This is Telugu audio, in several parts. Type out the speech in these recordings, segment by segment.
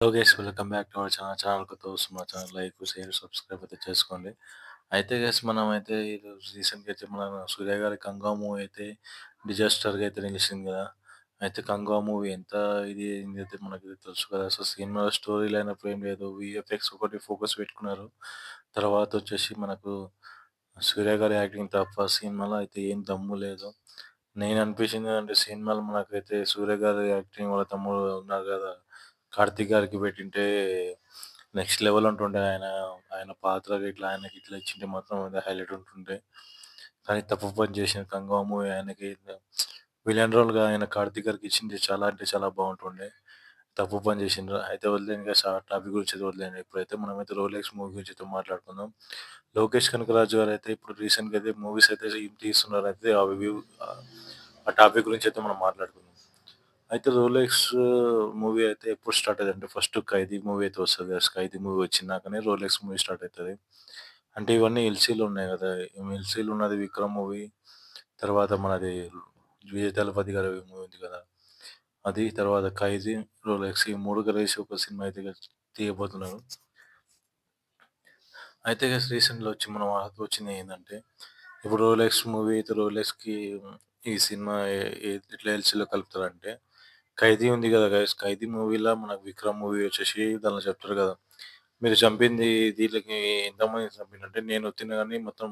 OKs welcome back to our channel కొత్త వస్తున్న ఛానల్ లైక్, షేర్, సబ్స్క్రైబ్ అయితే చేసుకోండి. అయితే గైస్ మనమైతే ఈరోజు రీసెంట్‌గా అయితే మన సూర్య గారి 'కంగా' మూవీ అయితే డిజాస్టర్‌గా అయితే నిలిచింది గదా! అయితే 'కంగా' మూవీ ఎంత ఇది అయిందైతే మనకు తెలుసు కదా! అసలు సినిమా స్టోరీ లైనప్ ఏం లేదు. వీఎఫ్ఎక్స్ ఒకటి ఫోకస్ పెట్టుకున్నారు. తర్వాతొచ్చేసి మనకు సూర్య గారి యాక్టింగ్ తప్ప సినిమాలో అయితే ఏం దమ్ము లేదు. నేననిపించిందేంటంటే సినిమాలో మనకైతే సూర్య గారి యాక్టింగ్ వాళ్ళ తమ్ముడు ఉన్నారు గదా! కార్తీక్ గారికి పెట్టింటే నెక్స్ట్ లెవెల్ ఉంటుండే. ఆయన పాత్ర గిట్లా ఆయనకిట్లా ఇచ్చింటే మాత్రం అది హైలైట్ ఉంటుండే. కానీ తప్పు పని చేసిండు 'కంగవ' మూవీ ఆయనకి విలన్ రోల్‌గా ఆయన కార్తీక్ గారికి ఇచ్చింటే చాలా అంటే చాలా బావుంటుండే. తప్పు పని చేసిండ్రు. అయితే వదిలేయండి గైస్ ఆ టాపిక్ గురించి అయితే వదిలేయండి. ఇప్పుడైతే మనమైతే 'రోలెక్స్' మూవీ గురించి అయితే మాట్లాడుకుందాం. లోకేష్ కనకరాజు గారైతే ఇప్పుడు రీసెంట్‌గా అయితే మూవీస్ అయితే తీస్తున్నారైతే ఆ టాపిక్ గురించి అయితే మనం మాట్లాడుకుందాం. అయితే 'రోలెక్స్' మూవీ అయితే ఎప్పుడు స్టార్ట్ అయ్యేదంటే ఫస్ట్ 'ఖైదీ' మూవీ అయితే వస్తది కదా! 'ఖైదీ' మూవీ వచ్చినాకనే 'రోలెక్స్' మూవీ స్టార్ట్ అయితది. అంటే ఇవన్నీ ఎల్సీలో ఉన్నాయి గదా! ఎల్సీలో ఉన్నది 'విక్రమ్' మూవీ, తర్వాత మనది 'విజయ్ దళపతి' గారి మూవీ ఉంది కదా! అది తర్వాత 'ఖైదీ', 'రోలెక్స్' ఈ 3 కలిసి ఒక సినిమా అయితే తీయబోతున్నారు. అయితే గైస్ రీసెంట్‌లో వచ్చి మన వార్తొచ్చింది ఏందంటే, ఇప్పుడు 'రోలెక్స్' మూవీ అయితే 'రోలెక్స్‌కి' ఈ సినిమా ఎట్లా ఎల్సీలో కలుపుతారంటే, 'ఖైదీ' ఉంది గదా గైస్ 'ఖైదీ' మూవీలో మనకు 'విక్రమ్' మూవీ వచ్చేసి దాంట్లో చెప్తారు గదా! మీరు చంపింది దీళ్ళకి ఎంతమందిని చంపినంటే నేను తిన్న గాని మొత్తం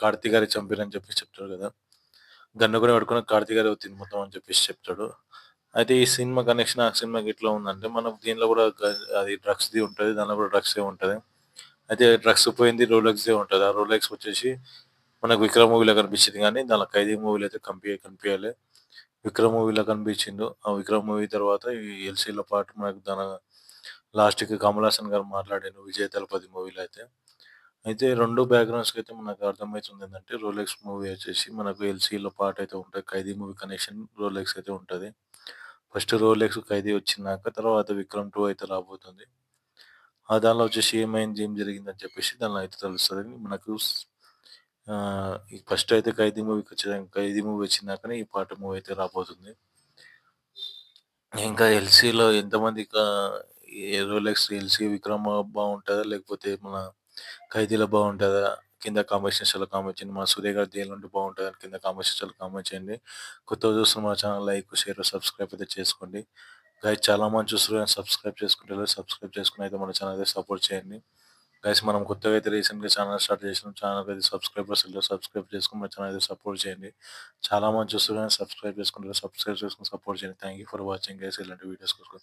కార్తీ గారే చంపిర్రని చెప్పేసి చెప్తాడు గదా! గన్ను కూడా పట్టుకొని కార్తీ గారే ఉతింది మొత్తం అని చెప్పేసి చెప్తాడు. అయితే ఈ సినిమా కనెక్షన్ ఆ సినిమాకి ఎట్లా ఉందంటే, మనం దీనిలో కూడా అది డ్రగ్స్‌ది ఉంటది. దాంట్లో కూడా డ్రగ్సే ఉంటది. అయితే డ్రగ్స్ పోయింది రోలెక్స్‌దే ఉంటది. ఆ రోలెక్స్ వచ్చేసి మనకు 'విక్రమ్' మూవీలో కనిపించింది గానీ, దాంట్లో 'ఖైదీ' మూవీలో అయితే కనిపియలే. 'విక్రమ్' మూవీలో కనిపించిండు. ఆ 'విక్రమ్' మూవీ తర్వాత ఈ ఎల్సీలో పాటు మనకు లాస్ట్‌కి కమల్ హాసన్ గారు మాట్లాడిండు 'విజయ్ దళపతి' మూవీలో అయితే. అయితే 2 బ్యాక్‌గ్రౌండ్స్‌కి అయితే మనకు అర్థమైతుంది ఏందంటే 'రోలెక్స్' మూవీ వచ్చేసి మనకు ఎల్సీలో పాటయితే ఉంటది. 'ఖైదీ' మూవీ కనెక్షన్ 'రోలెక్స్' అయితే ఉంటది. ఫస్ట్ 'రోలెక్స్', 'ఖైదీ' వచ్చినాక తర్వాత 'విక్రమ్ 2' అయితే రాబోతుంది. దానిలో వచ్చేసి ఏమైంది, ఏం జరిగిందని చెప్పేసి దానిలో అయితే తెలుస్తదని మనకు ఫస్ట్ అయితే 'ఖైదీ' మూవీ ఖచ్చితంగా 'ఖైదీ' మూవీ వచ్చినాకనే ఈ పాట మూవీ అయితే రాబోతుంది. ఇంకా ఎల్సీలో ఎంతమంది ఈ 'రోలెక్స్', 'ఎల్సీ', 'విక్రమ్' బావుంటదా? లేకపోతే మన 'ఖైదీలో' బావుంటదా? కింద కామెంట్ సెక్షన్‌లో కామెంట్ చేయండి. మన 'సూర్య' గారి దేనిలో ఉంటే బావుంటదని కింద కామెంట్ సెక్షన్‌లో కామెంట్ చేయండి. కొత్తగా చూస్తున్న మన ఛానల్ లైక్, షేర్, సబ్స్క్రైబ్ అయితే చేసుకోండి. గైస్ చాలా మంది చూస్తుర్రు గానీ సబ్స్క్రైబ్ చేసుకుంటలేరు. సబ్స్క్రైబ్ చేసుకొని అయితే మన ఛానల్ అయితే సపోర్ట్ చేయండి. గైస్ మనం కొత్తగా అయితే రీసెంట్‌గా ఛానల్ స్టార్ట్ చేసినాం. ఛానల్‌కైతే సబ్స్క్రైబర్స్ లేరు. సబ్స్క్రైబ్ చేసుకొని మన ఛానల్ అయితే సపోర్ట్ చేయండి. చాలా మంది చూస్తుర్రు గానీ సబ్స్క్రైబ్ చేసుకుంటలేరు. సబ్స్క్రైబ్ చేసుకొని సపోర్ట్ చేయండి. Thank you for watching guys ఇలాంటి వీడియోస్ కోసం.